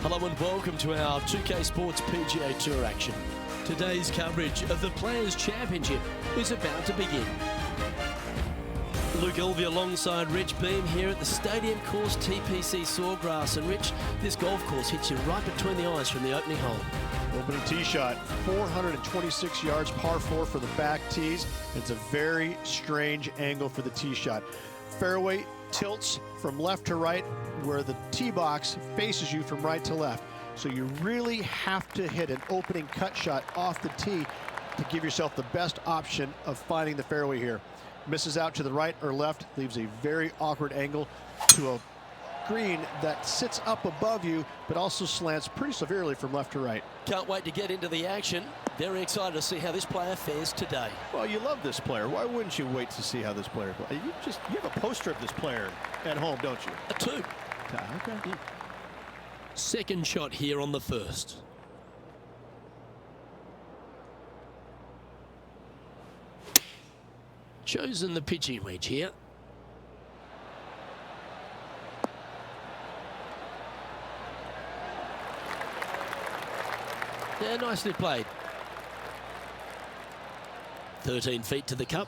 Hello and welcome to our 2K Sports PGA Tour action. Today's coverage of the Players' Championship is about to begin. Luke Elvey alongside Rich Beam here at the stadium course TPC Sawgrass. And Rich, this golf course hits you right between the eyes from the opening hole. Opening tee shot, 426 yards, par 4 for the back tees. It's a very strange angle for the tee shot. Fairway tilts from left to right, where the tee box faces you from right to left. So you really have to hit an opening cut shot off the tee to give yourself the best option of finding the fairway here. Misses out to the right or left, leaves a very awkward angle to a green that sits up above you, but also slants pretty severely from left to right. Can't wait to get into the action. Very excited to see how this player fares today. Well, you love this player. Why wouldn't you wait to see how this player plays? You have a poster of this player at home, don't you? A two. Okay. Second shot here on the first. Chosen the pitching wedge here. Yeah, nicely played. 13 feet to the cup.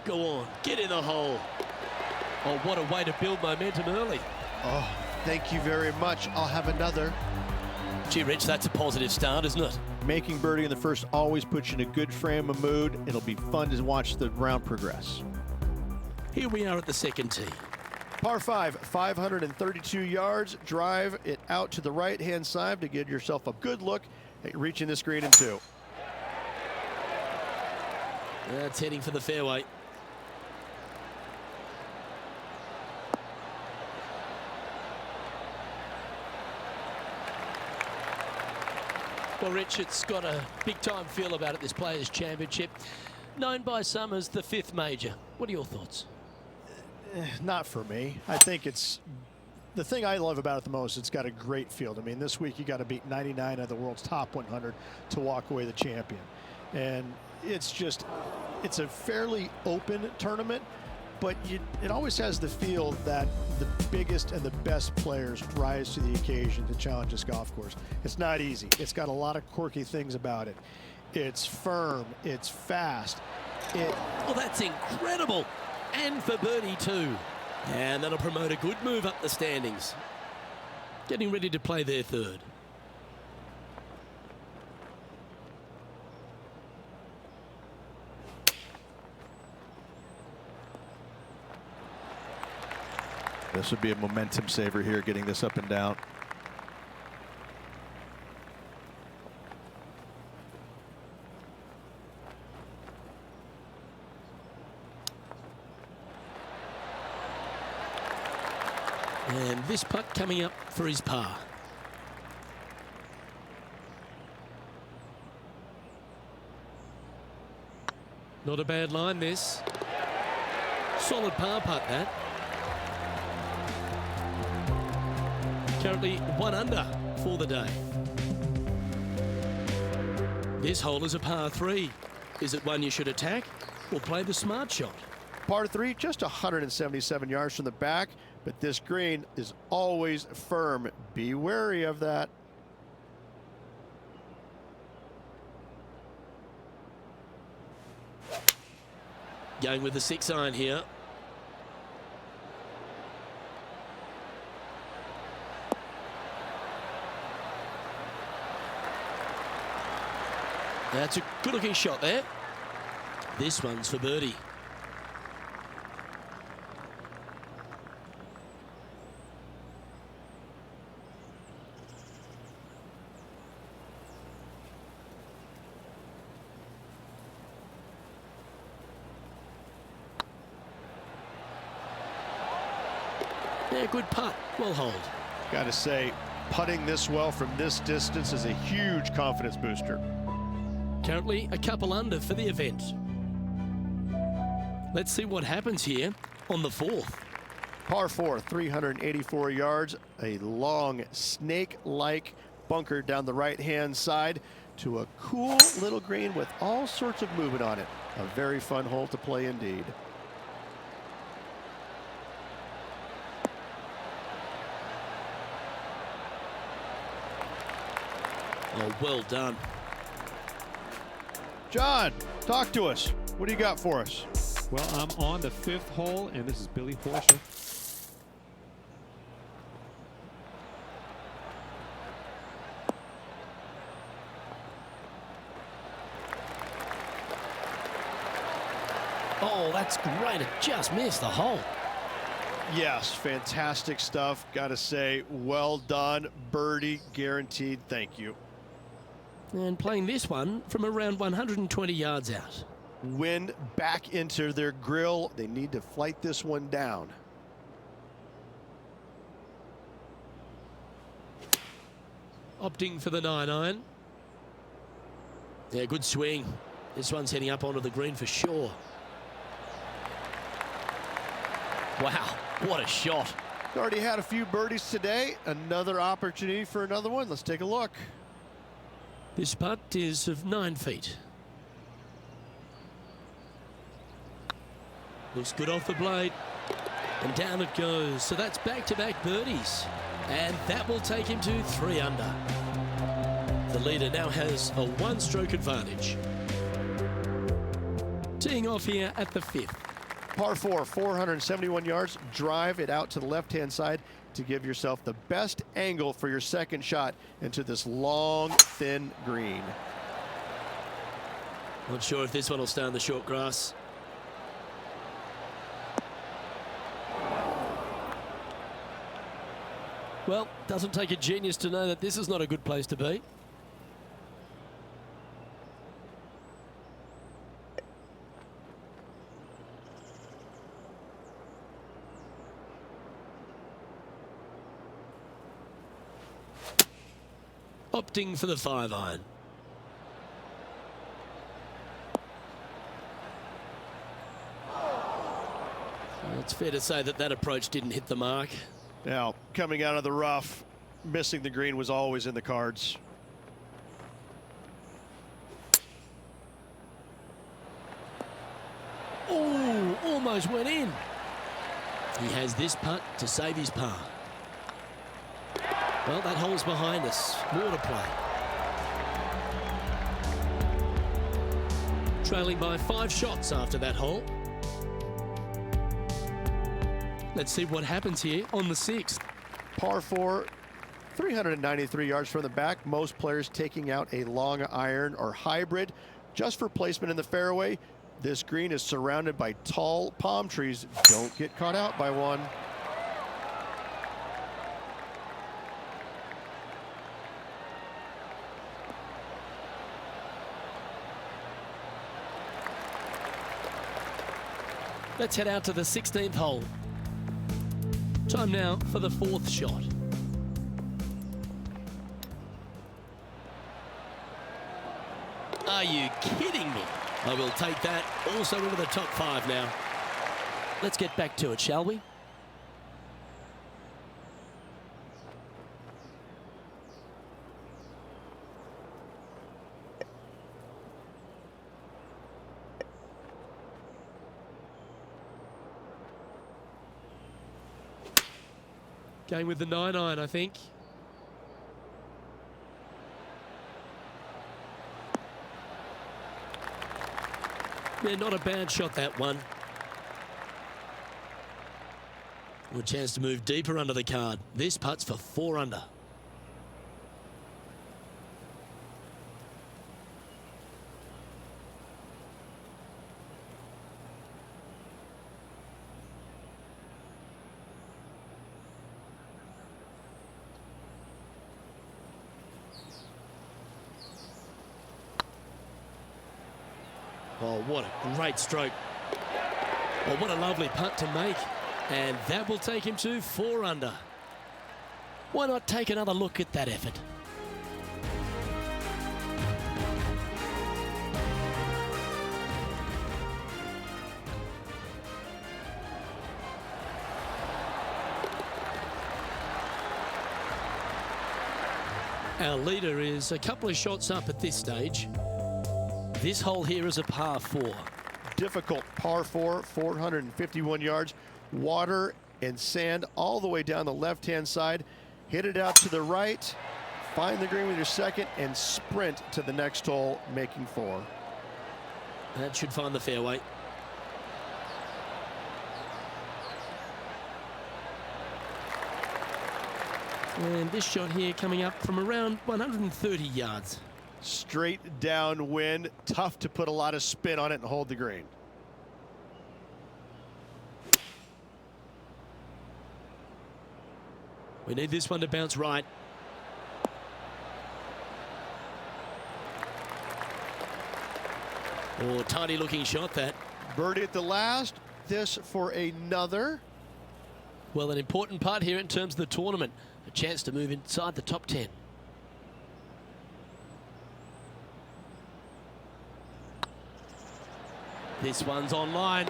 Go on, get in the hole. Oh, what a way to build momentum early. Oh, thank you very much. I'll have another. Gee, Rich, that's a positive start, isn't it? Making birdie in the first always puts you in a good frame of mood. It'll be fun to watch the round progress. Here we are at the second tee. Par 5, 532 yards. Drive it out to the right-hand side to give yourself a good look at reaching this green in two. That's heading for the fairway. Well, Rich, it's got a big-time feel about it, this Players' Championship. Known by some as the 5th major. What are your thoughts? Not for me. I think it's the thing I love about it the most. It's got a great field. I mean, this week you got to beat 99 of the world's top 100 to walk away the champion. And it's a fairly open tournament, but it always has the feel that the biggest and the best players rise to the occasion to challenge this golf course. It's not easy. It's got a lot of quirky things about it. It's firm. It's fast. Well, that's incredible. And for birdie too. And that'll promote a good move up the standings. Getting ready to play their third. This would be a momentum saver here, getting this up and down. And this putt coming up for his par. Not a bad line, this. Solid par putt, that. Currently 1 under for the day. This hole is a par 3. Is it one you should attack or play the smart shot? Par 3, just 177 yards from the back, but this green is always firm. Be wary of that. Going with the 6-iron here. That's a good-looking shot there. This one's for birdie. Yeah, good putt. Well hold. Got to say, putting this well from this distance is a huge confidence booster. Currently a couple under for the event. Let's see what happens here on the 4th. Par 4, 384 yards, a long snake-like bunker down the right-hand side. to a cool little green with all sorts of movement on it. A very fun hole to play indeed. Oh, well done. John, talk to us. What do you got for us? Well, I'm on the 5th hole, and this is Billy Horschel. Oh, that's great. It just missed the hole. Yes, fantastic stuff. Got to say, well done. Birdie guaranteed. Thank you. And playing this one from around 120 yards out. Wind back into their grill. They need to flight this one down. Opting for the 9-iron. Yeah, good swing. This one's heading up onto the green for sure. Wow, what a shot. Already had a few birdies today. Another opportunity for another one. Let's take a look. This putt is of 9 feet. Looks good off the blade. And down it goes. So that's back-to-back birdies. And that will take him to 3 under. The leader now has a 1-stroke advantage. Teeing off here at the 5th. Par 4, 471 yards. Drive it out to the left-hand side to give yourself the best angle for your second shot into this long, thin green. Not sure if this one will stay on the short grass. Well, doesn't take a genius to know that this is not a good place to be. Opting for the 5-iron. It's fair to say that that approach didn't hit the mark. Now, coming out of the rough, missing the green was always in the cards. Oh, almost went in. He has this putt to save his par. Well, that hole's behind us. More to play. Trailing by 5 shots after that hole. Let's see what happens here on the 6th. Par 4, 393 yards from the back. Most players taking out a long iron or hybrid just for placement in the fairway. This green is surrounded by tall palm trees. Don't get caught out by one. Let's head out to the 16th hole. Time now for the 4th shot. Are you kidding me? I will take that also into the top 5 now. Let's get back to it, shall we? Going with the 9-iron, I think. Yeah, not a bad shot, that one. Good chance to move deeper under the card. This putt's for 4 under. Oh, what a great stroke. Oh, what a lovely putt to make. And that will take him to 4 under. Why not take another look at that effort? Our leader is a couple of shots up at this stage. This hole here is a par 4. Difficult par 4, 451 yards. Water and sand all the way down the left-hand side. Hit it out to the right. Find the green with your second and sprint to the next hole, making 4. That should find the fairway. And this shot here coming up from around 130 yards. Straight downwind, tough to put a lot of spin on it and hold the green. We need this one to bounce right. Oh, tidy looking shot that. Birdie at the last, this for another. Well, an important part here in terms of the tournament. A chance to move inside the top 10. This one's online.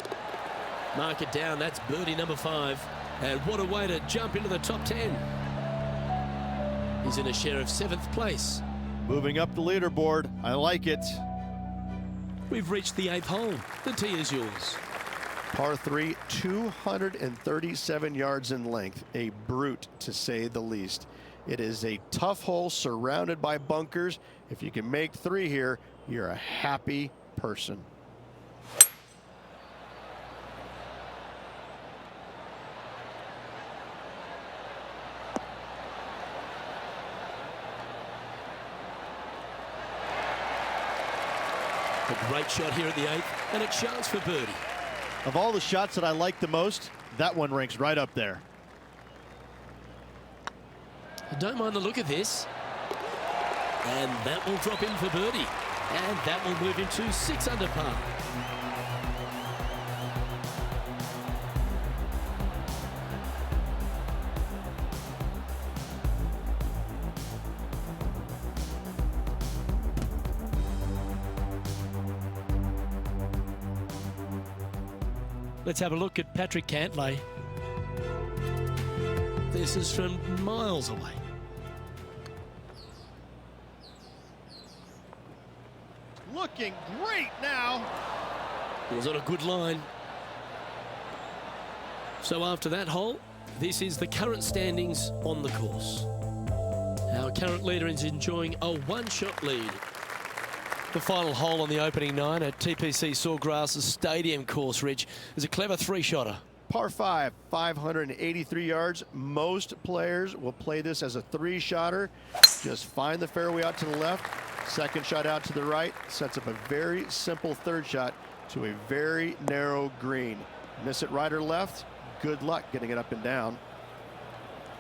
Mark it down. That's birdie number 5. And what a way to jump into the top 10. He's in a share of 7th place. Moving up the leaderboard. I like it. We've reached the 8th hole. The tee is yours. Par 3, 237 yards in length. A brute, to say the least. It is a tough hole surrounded by bunkers. If you can make 3 here, you're a happy person. A great shot here at the 8th, and a chance for birdie. Of all the shots that I like the most, that one ranks right up there. I don't mind the look of this. And that will drop in for birdie. And that will move him to 6 under par. Let's have a look at Patrick Cantlay. This is from miles away. Looking great now. It was on a good line. So after that hole, this is the current standings on the course. Our current leader is enjoying a 1-shot lead. The final hole on the opening 9 at TPC Sawgrass Stadium course, Rich, is a clever 3-shotter. Par 5, 583 yards. Most players will play this as a 3-shotter. Just find the fairway out to the left, second shot out to the right, sets up a very simple 3rd shot to a very narrow green. Miss it right or left, good luck getting it up and down.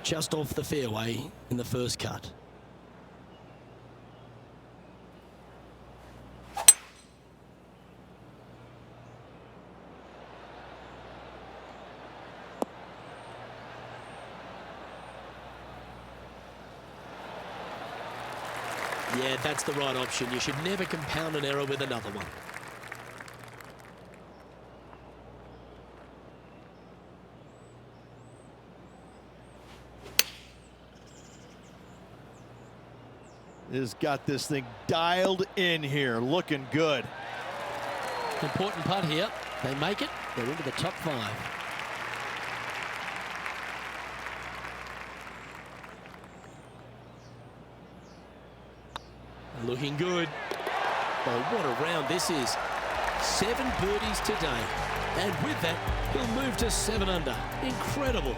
Just off the fairway in the first cut. Yeah, that's the right option. You should never compound an error with another one. Has got this thing dialed in here, looking good. Important putt here. They make it. They're into the top 5. Looking good. Oh, what a round this is. 7 birdies today. And with that, he'll move to 7 under. Incredible.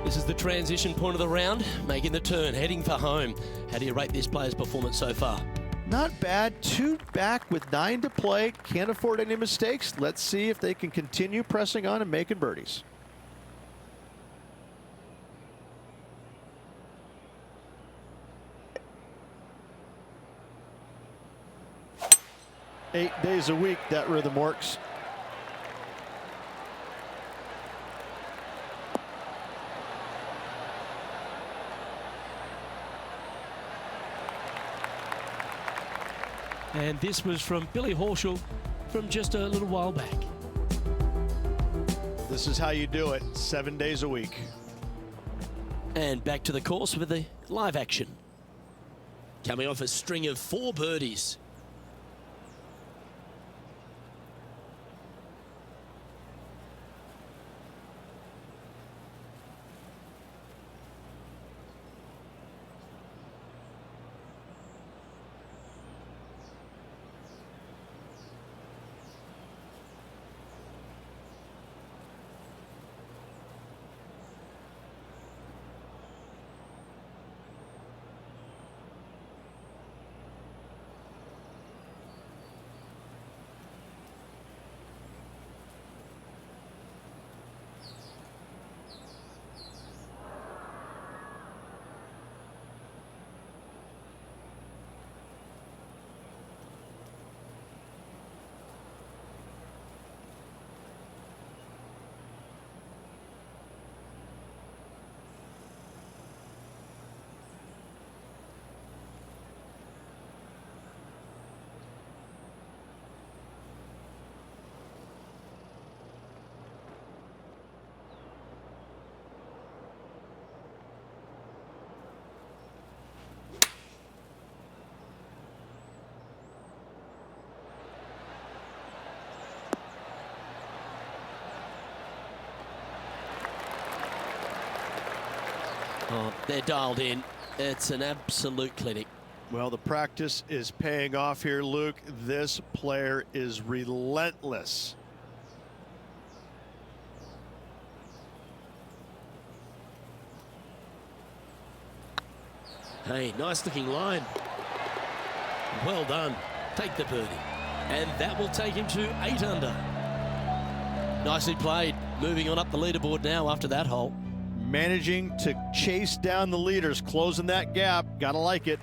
This is the transition point of the round, making the turn, heading for home. How do you rate this player's performance so far? Not bad. 2 back with 9 to play. Can't afford any mistakes. Let's see if they can continue pressing on and making birdies. Eight days a week, that rhythm works. And this was from Billy Horschel from just a little while back. This is how you do it, 7 days a week. And back to the course with the live action. coming off a string of 4 birdies. Oh, they're dialed in. It's an absolute clinic. Well, the practice is paying off here, Luke. This player is relentless. Hey, nice looking line. Well done. Take the birdie. And that will take him to 8 under. Nicely played. Moving on up the leaderboard now after that hole. Managing to chase down the leaders, closing that gap. Gotta like it.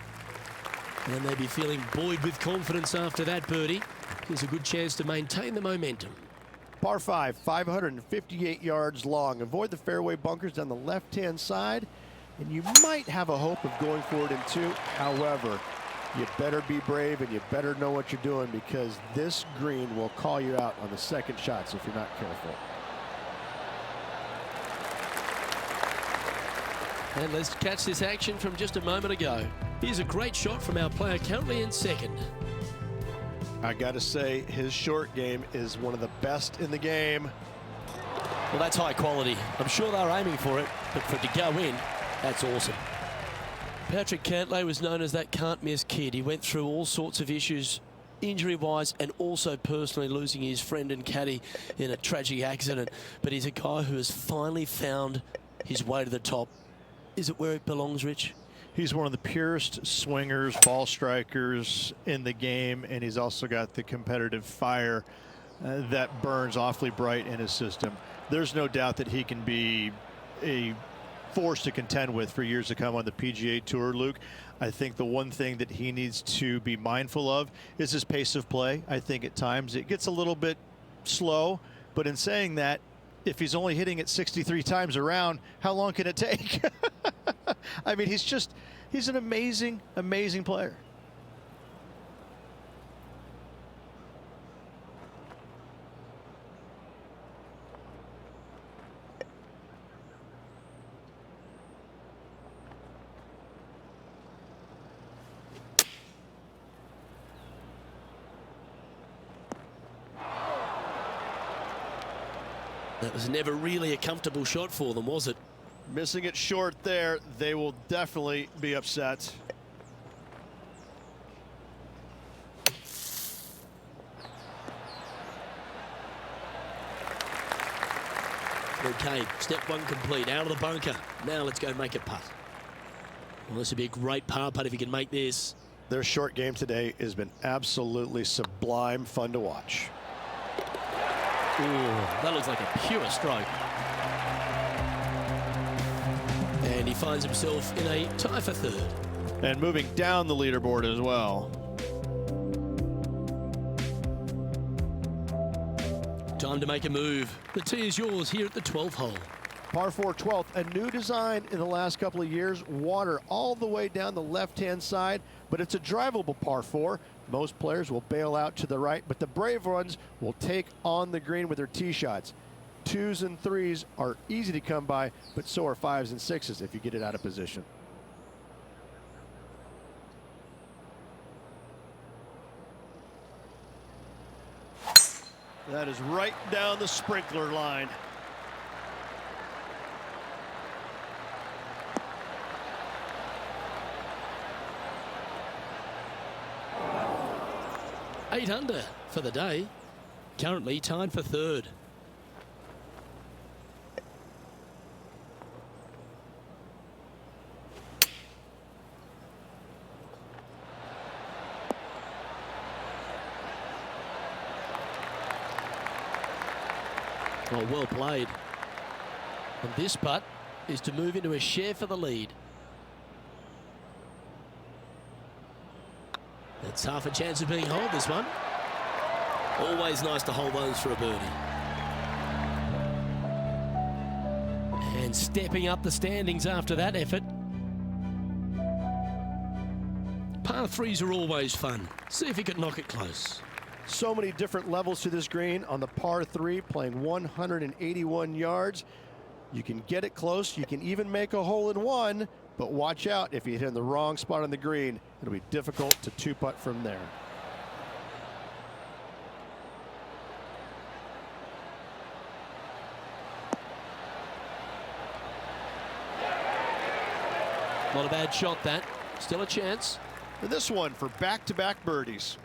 And they'll be feeling buoyed with confidence after that birdie. Here's a good chance to maintain the momentum. Par 5, 558 yards long. Avoid the fairway bunkers down the left-hand side, and you might have a hope of going for it in 2. However, you better be brave and you better know what you're doing, because this green will call you out on the second shots if you're not careful. And let's catch this action from just a moment ago. Here's a great shot from our player currently in 2nd. I gotta say, his short game is one of the best in the game. Well, that's high quality. I'm sure they're aiming for it, but for it to go in, that's awesome. Patrick Cantlay was known as that can't-miss kid. He went through all sorts of issues, injury-wise, and also personally losing his friend and caddy in a tragic accident. But he's a guy who has finally found his way to the top. Is it where it belongs, Rich? He's one of the purest swingers, ball strikers in the game, and he's also got the competitive fire that burns awfully bright in his system. There's no doubt that he can be a force to contend with for years to come on the PGA Tour, Luke. I think the one thing that he needs to be mindful of is his pace of play. I think at times it gets a little bit slow, but in saying that, if he's only hitting it 63 times around, how long can it take? I mean, he's an amazing, amazing player. That was never really a comfortable shot for them, was it? Missing it short there, they will definitely be upset. Okay, step 1 complete, out of the bunker. Now let's go make a putt. Well, this would be a great par putt if he can make this. Their short game today has been absolutely sublime fun to watch. Ooh, that looks like a pure stroke. And he finds himself in a tie for 3rd. And moving down the leaderboard as well. Time to make a move. The tee is yours here at the 12th hole. Par 4 12th, a new design in the last couple of years. Water all the way down the left-hand side, but it's a drivable par 4. Most players will bail out to the right, but the brave ones will take on the green with their tee shots. 2s and 3s are easy to come by, but so are 5s and 6s if you get it out of position. That is right down the sprinkler line. Eight under for the day. Currently tied for third. Well played. And this putt is to move into a share for the lead. That's half a chance of being holed, this one. Always nice to hold those for a birdie. And stepping up the standings after that effort. Par threes are always fun. See if he can knock it close. So many different levels to this green on the par 3, playing 181 yards. You can get it close. You can even make a hole in one, but watch out if you hit in the wrong spot on the green. It'll be difficult to two-putt from there. Not a bad shot, that. Still a chance. And this one for back-to-back birdies.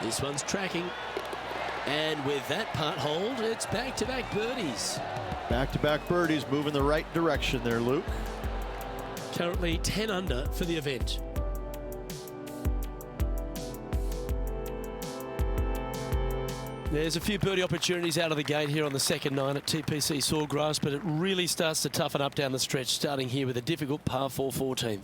This one's tracking. And with that putt hold, it's back-to-back birdies. Back-to-back birdies, moving the right direction there, Luke. Currently 10 under for the event. There's a few birdie opportunities out of the gate here on the second nine at TPC Sawgrass, but it really starts to toughen up down the stretch, starting here with a difficult par 4 14th.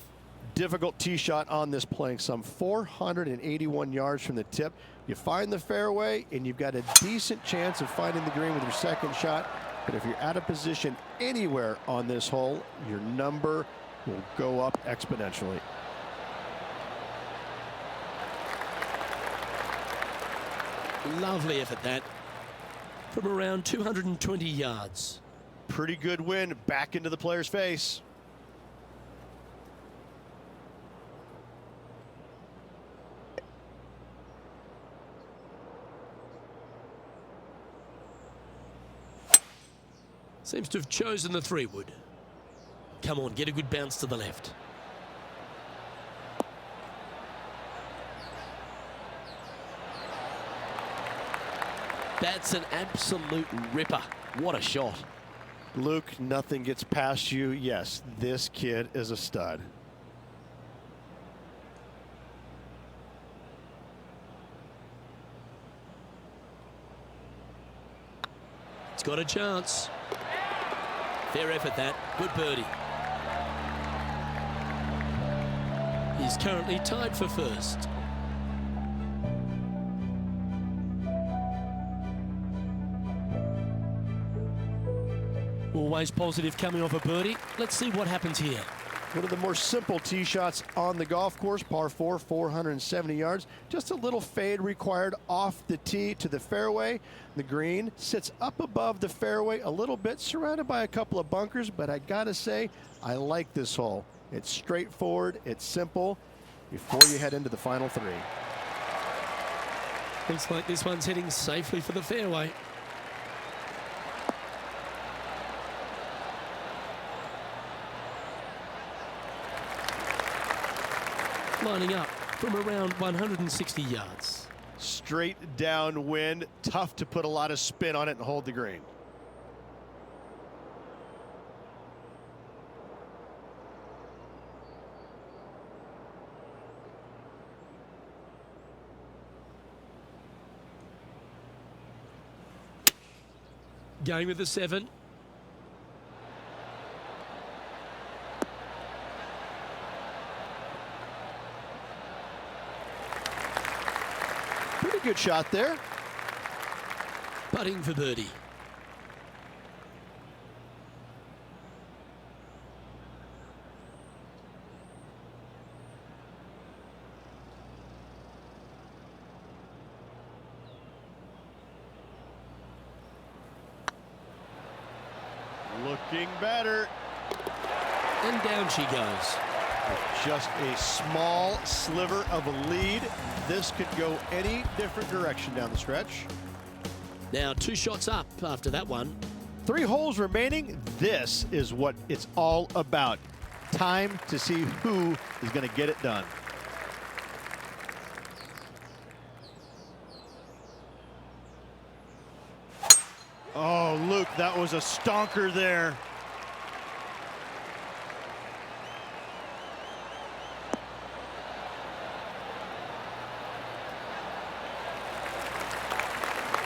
Difficult tee shot on this, playing some 481 yards from the tip. You find the fairway and you've got a decent chance of finding the green with your second shot, but if you're out of position anywhere on this hole, your number will go up exponentially. Lovely effort, that, from around 220 yards. Pretty good win back into the player's face. Seems to have chosen the 3-wood. Come on, get a good bounce to the left. That's an absolute ripper. What a shot. Luke, nothing gets past you. Yes, this kid is a stud. It's got a chance. Fair effort, that. Good birdie. He's currently tied for first. Always positive coming off a birdie. Let's see what happens here. One of the more simple tee shots on the golf course, par 4, 470 yards. Just a little fade required off the tee to the fairway. The green sits up above the fairway a little bit, surrounded by a couple of bunkers, but I gotta say, I like this hole. It's straightforward, it's simple, before you head into the final 3. Looks like this one's heading safely for the fairway. Lining up from around 160 yards. Straight downwind, tough to put a lot of spin on it and hold the green. Going with the 7. Pretty good shot there. Putting for birdie. Looking better. And down she goes. Just a small sliver of a lead. This could go any different direction down the stretch. Now 2 shots up after that one. 3 holes remaining. This is what it's all about. Time to see who is going to get it done. Oh, Luke, that was a stonker there.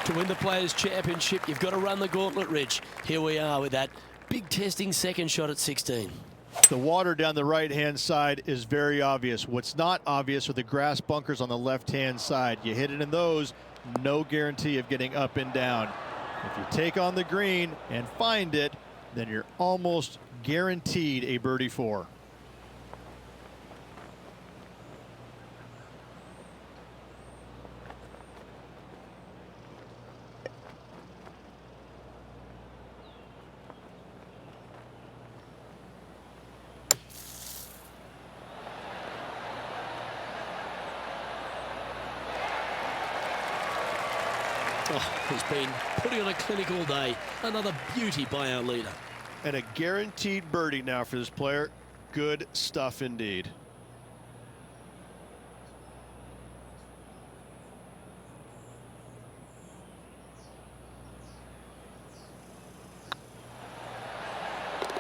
To win the Players' Championship, you've got to run the gauntlet, Rich. Here we are with that big testing second shot at 16. The water down the right-hand side is very obvious. What's not obvious are the grass bunkers on the left-hand side. You hit it in those, no guarantee of getting up and down. If you take on the green and find it, then you're almost guaranteed a birdie 4. Oh, he's been putting on a clinic all day. Another beauty by our leader. And a guaranteed birdie now for this player. Good stuff indeed.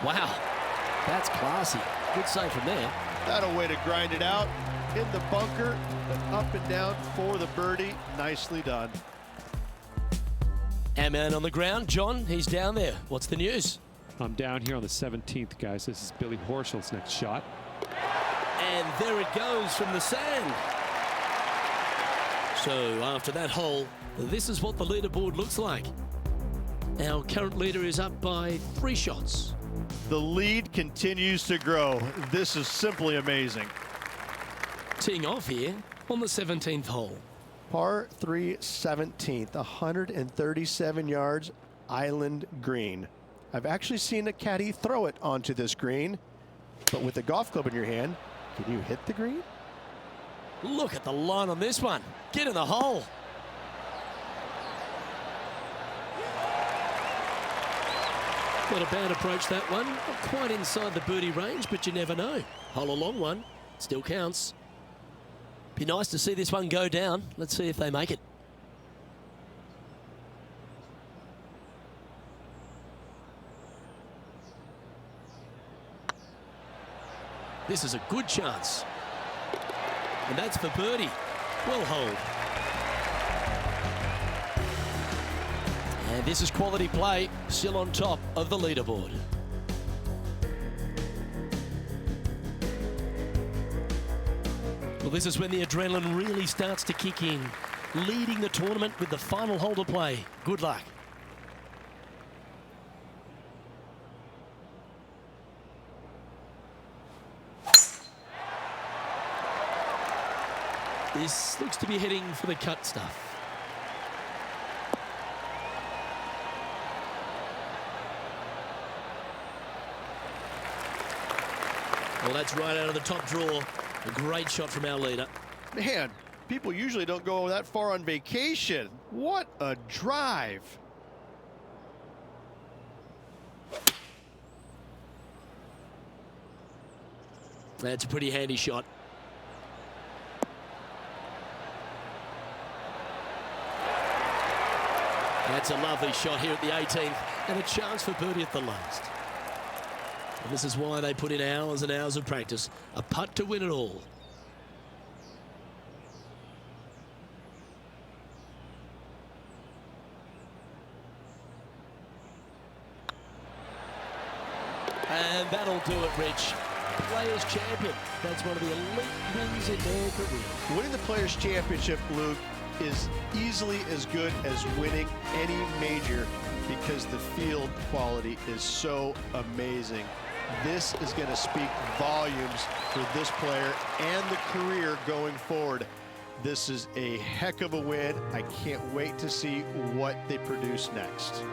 Wow, that's classy. Good save from there. That'll way to grind it out. In the bunker, but up and down for the birdie. Nicely done. Our man on the ground, John, he's down there. What's the news? I'm down here on the 17th, guys. This is Billy Horschel's next shot. And there it goes from the sand. So after that hole, this is what the leaderboard looks like. Our current leader is up by 3 shots. The lead continues to grow. This is simply amazing. Teeing off here on the 17th hole. Par 3 17th, 137 yards, island green. I've actually seen a caddy throw it onto this green, but with a golf club in your hand, can you hit the green? Look at the line on this one. Get in the hole. Not a bad approach, that one. Not quite inside the birdie range, but you never know. Hole a long one. Still counts. Be nice to see this one go down. Let's see if they make it. This is a good chance. And that's for birdie. Well holed. And this is quality play, still on top of the leaderboard. Well, this is when the adrenaline really starts to kick in. Leading the tournament with the final hole to play. Good luck. This looks to be heading for the cut stuff. Well, that's right out of the top draw. A great shot from our leader. Man, people usually don't go that far on vacation. What a drive. That's a pretty handy shot. That's a lovely shot here at the 18th, and a chance for birdie at the last. And this is why they put in hours and hours of practice. A putt to win it all. And that'll do it, Rich. Players Champion. That's one of the elite wins in their career. Winning the Players Championship, Luke, is easily as good as winning any major because the field quality is so amazing. This is going to speak volumes for this player and the career going forward. This is a heck of a win. I can't wait to see what they produce next.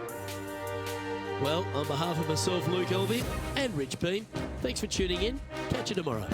Well, on behalf of myself, Luke Elvey, and Rich Beam, thanks for tuning in. Catch you tomorrow.